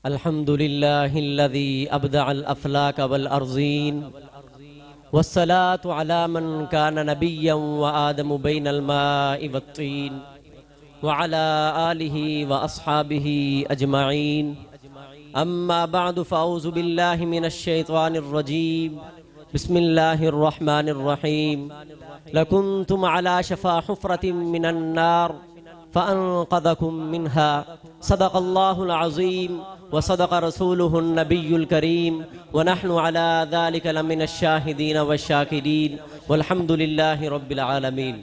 الحمد لله الذي أبدع الأفلاك والأرضين والصلاة على من كان نبيا وآدم بين الماء والطين وعلى آله وأصحابه أجمعين أما بعد فأعوذ بالله من الشيطان الرجيم بسم الله الرحمن الرحيم لكنتم على شفا حفرة من النار فأنقذكم منها صدق الله العظيم وصدق رسوله النبي الكريم ونحن على ذلك لمن الشاهدين والشاكرين والحمد لله رب العالمين۔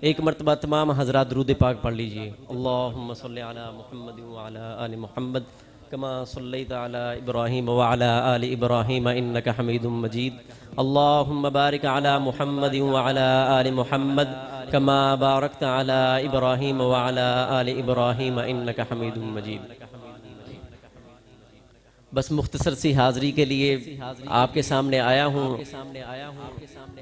ایک مرتبہ تمام حضرات درود پاک پڑھ لیجئے۔ اللہم صلی علی محمد وعلی آل محمد کما صلیت علی ابراہیم وعلی آل ابراہیم انک حمید مجید۔ اللہم بارک علی محمد وعلی آل محمد کما بارکت علی ابراہیم وعلی آل ابراہیم انک حمید مجید۔ بس مختصر سی حاضری کے لیے آپ کے سامنے آیا ہوں۔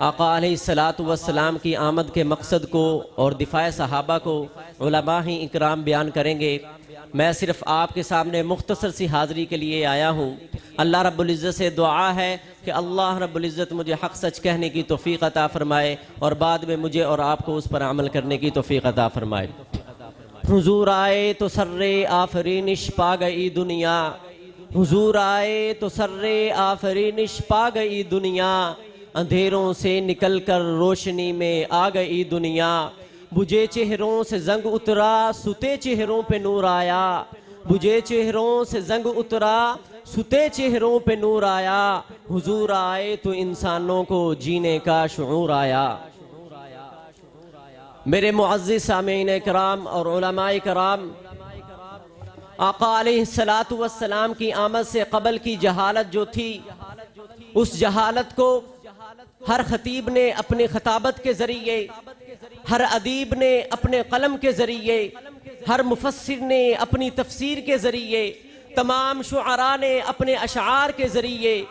آقا علیہ السلام کی آمد کے مقصد کو اور دفاع صحابہ کو علماء ہی اکرام بیان کریں گے۔ میں صرف آپ کے سامنے مختصر سی حاضری کے لیے آیا ہوں۔ اللہ رب العزت سے دعا ہے کہ اللہ رب العزت مجھے حق سچ کہنے کی توفیق عطا فرمائے اور بعد میں مجھے اور آپ کو اس پر عمل کرنے کی توفیق عطا فرمائے۔ حضور آئے تو سر آفرینش پا گئی دنیا، حضور آئے تو سر آفرینش پا گئی دنیا، اندھیروں سے نکل کر روشنی میں آ گئی دنیا، بجھے چہروں سے زنگ اترا ستے چہروں پہ نور آیا، بجھے چہروں سے زنگ اترا ستے چہروں پہ نور آیا، حضور آئے تو انسانوں کو جینے کا شعور آیا۔ میرے معزز سامعین کرام اور علماء کرام، آقا علیہ السلام کی آمد سے قبل کی جہالت جو تھی، اس جہالت کو ہر خطیب نے اپنے خطابت کے ذریعے، ہر ادیب نے اپنے قلم کے ذریعے، ہر مفسر نے اپنی تفسیر کے ذریعے، تمام شعراء نے اپنے اشعار کے ذریعے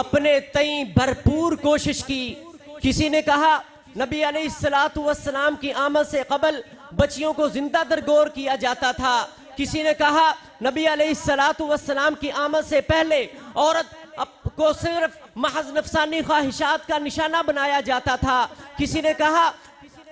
اپنے تئیں بھرپور کوشش کی۔ کسی نے کہا نبی علیہ السلام کی آمد سے قبل بچیوں کو زندہ درگور کیا جاتا تھا، کسی نے کہا نبی علیہ السلام کی آمد سے پہلے عورت کو صرف محض نفسانی خواہشات کا نشانہ بنایا جاتا تھا، کسی نے کہا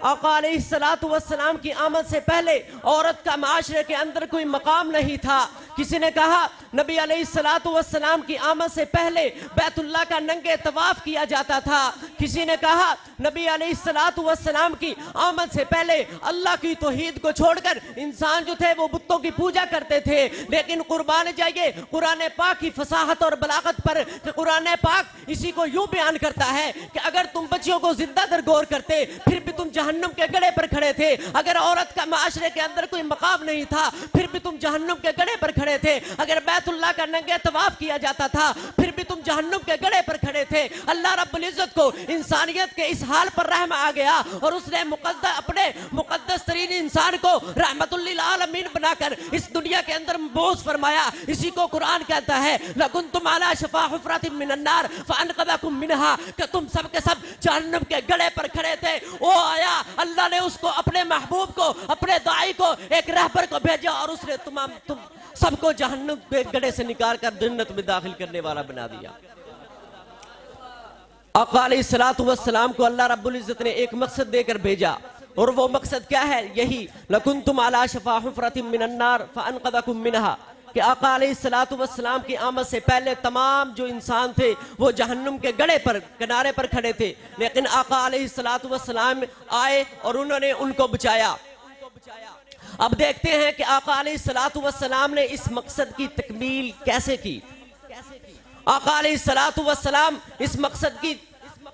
آقا علیہ السلام کی آمد سے پہلے عورت کا معاشرے کے اندر کوئی مقام نہیں تھا، کسی نے کہا نبی علیہ السلام کی آمد سے پہلے بیت اللہ کا ننگے طواف کیا جاتا تھا، کسی نے کہا نبی علیہ السلام کی آمد سے پہلے اللہ کی توحید کو چھوڑ کر انسان جو تھے وہ بتوں کی پوجا کرتے تھے۔ لیکن قربان جائیے قرآن پاک کی فصاحت اور بلاغت پر، کہ قرآن پاک اسی کو یوں بیان کرتا ہے کہ اگر تم بچیوں کو زندہ درگور کرتے پھر بھی تم جہنم کے گڑھے پر کھڑے تھے، اگر عورت کا معاشرے کے اندر کوئی مقام نہیں تھا پھر بھی تم جہنم کے گڑھے پر کھڑے تھے، اگر بیت اللہ کا ننگے طواف کیا جاتا تھا پھر بھی تم جہنم کے گڑھے پر کھڑے تھے۔ اللہ رب العزت کو انسانیت کے اس حال پر رحم آ گیا اور اس نے اپنے مقدس ترین انسان کو رحمت للعالمین بنا کر اس دنیا کے اندر مبعوث فرمایا۔ اسی کو قرآن کہتا ہے لَكُنْتُمْ عَلَى شَفَا حُفْرَةٍ مِّنَ النَّارِ فَأَنْقَذَكُمْ مِنْهَا، کہ تم سب کے سب جہنم کے گڑھے پر کھڑے تھے، وہ آیا، اللہ نے اس کو اپنے محبوب کو، اپنے داعی کو، ایک رہبر کو بھیجا اور اس نے تم سب کو جہنم کے گڑھے سے نکال کر جنت میں داخل کرنے والا بنا دیا۔ آقا علیہ السلام کو اللہ رب العزت نے ایک مقصد دے کر بھیجا، اور وہ مقصد کیا ہے؟ یہی لَكُنْتُمْ عَلَى شَفَا حُفْرَةٍ مِّنَ النَّارِ فَأَنْقَذَكُمْ مِنْهَا، کہ آقا علیہ السلام کی آمد سے پہلے تمام جو انسان تھے وہ جہنم کے گڑھے پر، کنارے پر کھڑے تھے، لیکن آقا علیہ السلام آئے اور انہوں نے ان کو بچایا۔ اب دیکھتے ہیں کہ آقا علیہ السلام نے اس مقصد کی تکمیل کیسے کی۔ آقا علیہ السلام اس مقصد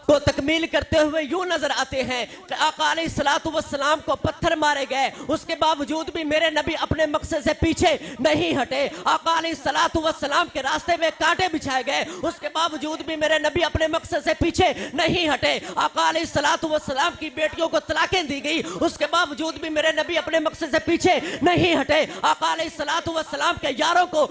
کو تکمیل کرتے ہوئے یوں نظر آتے ہیں کہ آقا علیہ السلام کو پتھر مارے گئے، اس کے باوجود بھی میرے نبی اپنے مقصد سے پیچھے نہیں ہٹے۔ آقا علیہ السلام کے راستے میں کانٹے بچھائے گئے، اس کے باوجود بھی میرے نبی اپنے مقصد سے پیچھے نہیں ہٹے۔ آقا علیہ السلام کی بیٹیوں کو طلاقیں دی گئی، اس کے باوجود بھی میرے نبی اپنے مقصد سے پیچھے نہیں ہٹے۔ آقا علیہ السلام کے یاروں کو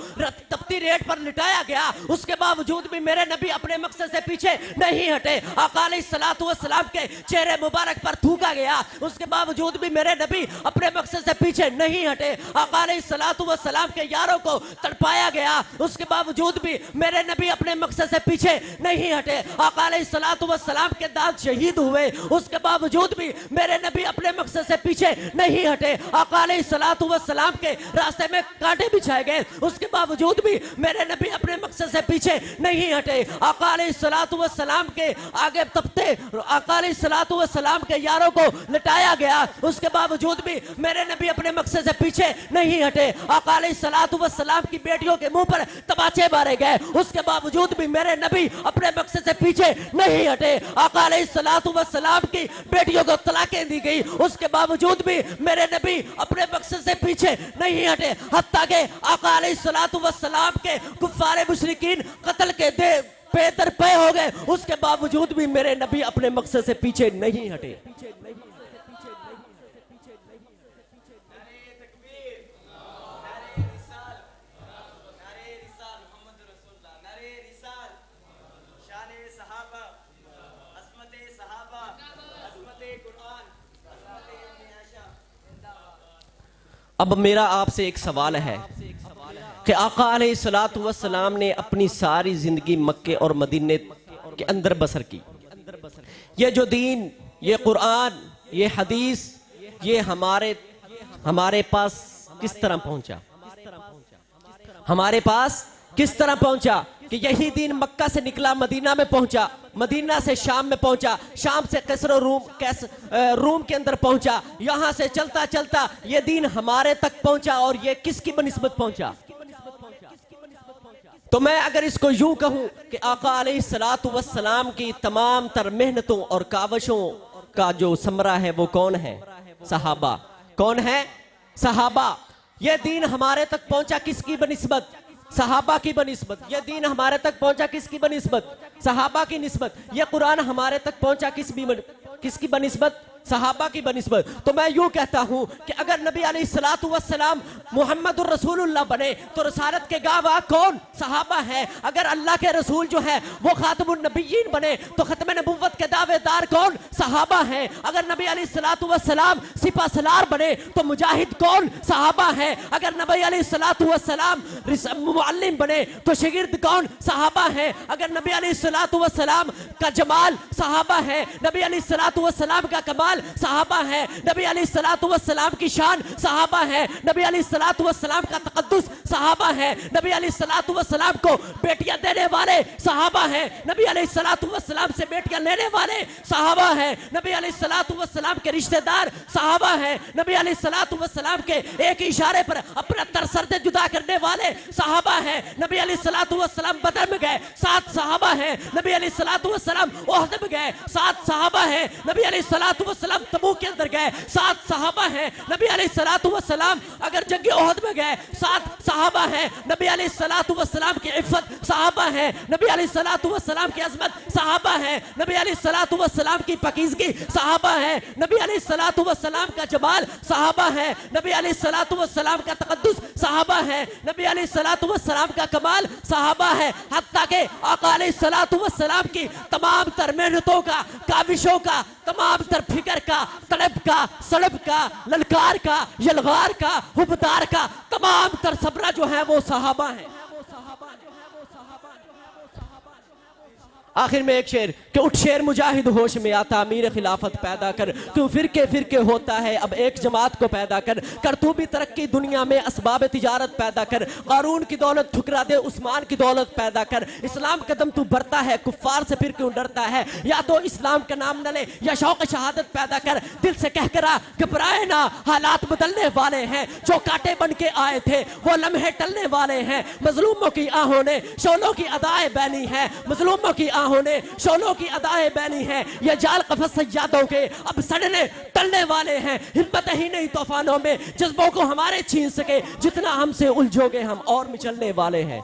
تپتی ریٹ پر لٹایا گیا، اس کے باوجود بھی میرے نبی اپنے مقصد سے پیچھے نہیں ہٹے۔ آقا علیہ الصلوۃ والسلام کے چہرے مبارک پر تھوکا گیا، اس کے باوجود بھی میرے نبی اپنے مقصد سے پیچھے نہیں ہٹے۔ آقا علیہ الصلوۃ والسلام کے یاروں کو تڑپایا گیا، اس کے باوجود بھی میرے نبی اپنے مقصد سے پیچھے نہیں ہٹے۔ آقا علیہ الصلوۃ والسلام کے دانت شہید ہوئے، اس کے باوجود بھی میرے نبی اپنے مقصد سے پیچھے نہیں ہٹے۔ آقا علیہ الصلوۃ والسلام کے راستے میں کانٹے بچھائے گئے، اس کے باوجود بھی میرے نبی اپنے مقصد سے پیچھے نہیں ہٹے۔ آقا علیہ الصلوۃ والسلام کے آگے تپتے، آقا علیہ الصلوۃ والسلام کے یاروں کو لٹایا گیا، اس کے باوجود بھی میرے نبی اپنے مقصد سے پیچھے نہیں ہٹے۔ آقا علیہ الصلوۃ والسلام کی بیٹیوں کے منہ پر تماچے مارے گئے، اس کے باوجود بھی میرے نبی اپنے مقصد سے پیچھے نہیں ہٹے۔ آقا علیہ الصلوۃ والسلام کی بیٹیوں کو طلاقیں دی گئی، اس کے باوجود بھی میرے نبی اپنے مقصد سے پیچھے نہیں ہٹے، حتیٰ کہ آقا علیہ الصلوۃ والسلام کے کفار مشرکین قتل کے پے در پے ہو گئے، اس کے باوجود بھی میرے نبی اپنے مقصد سے پیچھے نہیں ہٹے۔ اب میرا آپ سے ایک سوال ہے کہ آقا علیہ الصلوۃ والسلام نے اپنی ساری زندگی مکے اور مدینے کے اندر بسر کی، یہ جو دین، یہ قرآن، یہ حدیث، یہ ہمارے پاس کس طرح پہنچا؟ ہمارے پاس کس طرح پہنچا کہ یہی دین مکہ سے نکلا مدینہ میں پہنچا، مدینہ سے شام میں پہنچا، شام سے قصر و روم کے اندر پہنچا، یہاں سے چلتا چلتا یہ دین ہمارے تک پہنچا، اور یہ کس کی بنسبت پہنچا؟ تو میں اگر اس کو یوں کہوں کہ آقا علیہ الصلوۃ والسلام کی تمام تر محنتوں اور کاوشوں کا جو ثمرہ ہے وہ کون ہے؟ صحابہ۔ کون ہے؟ صحابہ۔ یہ دین ہمارے تک پہنچا کس کی بنسبت؟ صحابہ کی بنسبت۔ یہ دین ہمارے تک پہنچا کس کی بنسبت؟ صحابہ کی نسبت۔ یہ قرآن ہمارے تک پہنچا کس کی بنسبت؟ صحابہ کی بنسبت۔ تو میں یوں کہتا ہوں کہ اگر نبی علیہ الصلوۃ والسلام محمد الرسول اللہ بنے تو رسالت کے گواہ کون؟ صحابہ ہے۔ اگر اللہ کے رسول جو ہے وہ خاتم النبیین بنے تو ختم نبوت کے دعوے دار کون؟ صحابہ ہیں۔ اگر نبی علیہ الصلوۃ والسلام سپہ سالار بنے تو مجاہد کون؟ صحابہ ہیں۔ اگر نبی علیہ الصلوۃ والسلام معلم بنے تو شاگرد کون؟ صحابہ ہیں۔ اگر نبی علیہ الصلوۃ والسلام کا جمال صحابہ ہے، نبی علیہ الصلوۃ والسلام کا کمال صحابہ ہے، نبی علیہ الصلوۃ والسلام کی شان صحابہ ہے، نبی علیہ الصلوۃ والسلام کا تقدس صحابہ ہے، نبی علیہ الصلوۃ والسلام کو بیٹیاں دینے والے صحابہ ہیں، نبی علیہ الصلوۃ والسلام سے بیٹیاں لینے والے صحابہ ہیں، نبی علیہ الصلوۃ والسلام کے رشتہ دار صحابہ ہیں، نبی علیہ الصلوۃ والسلام کے ایک اشارے پر اپنا ترسرد جدا کرنے والے صحابہ ہیں، نبی علیہ الصلوۃ والسلام بدر میں گئے 7 صحابہ ہیں، نبی علیہ الصلوۃ والسلام احد میں گئے 7 صحابہ ہیں، نبی علیہ الصلوۃ والسلام تبوک کے اندر گئے 7 صحابہ ہیں، نبی علیہ الصلوۃ والسلام اگر جنگ احد میں گئے 7 صحابہ ہیں، نبی علیہ الصلوۃ والسلام کی عفت صحابہ ہیں، نبی علیہ الصلوۃ والسلام کی عظمت صحابہ ہیں، نبی علیہ الصلوۃ والسلام کی پاکیزگی صحابہ ہیں، نبی علیہ الصلوۃ والسلام کا جمال صحابہ ہیں، نبی علیہ الصلوۃ والسلام کا تقدس صحابہ ہیں، نبی علیہ الصلوۃ والسلام کا کمال صحابہ ہے، حتیٰ کہ آقا علیہ الصلوۃ والسلام کی تمام تر محنتوں کا، کاوشوں کا، تمام تر فکر کا، طلب کا، سلب کا، للکار کا، یلغار کا، حبدار کا، تمام تر صبرہ جو ہے وہ صحابہ ہیں۔ آخر میں ایک شعر کہ اٹھ شیر مجاہد ہوش میں آتا امیر خلافت پیدا کر، کیوں فرقے فرقے ہوتا ہے اب ایک جماعت کو پیدا کر تو بھی ترقی دنیا میں اسباب تجارت پیدا کر، قارون کی دولت ٹھکرا دے عثمان کی دولت پیدا کر، اسلام قدم تو بڑھتا ہے کفار سے پھر کیوں ڈرتا ہے، یا تو اسلام کا نام نہ لے یا شوق شہادت پیدا کر، دل سے کہہ کرا گھبرائے نہ حالات بدلنے والے ہیں، جو کاٹے بن کے آئے تھے وہ لمحے ٹلنے والے ہیں، مظلوموں کی آہوں نے شولوں کی ادائیں بینی ہیں، مظلوموں کی ہونے شولوں کی ادائیں بینی ہیں، یہ جال قفس سجادوں کے اب سڑنے ٹلنے والے ہیں، ہمت ہی نہیں طوفانوں میں جذبوں کو ہمارے چھین سکے، جتنا ہم سے الجھو گے ہم اور مچلنے والے ہیں۔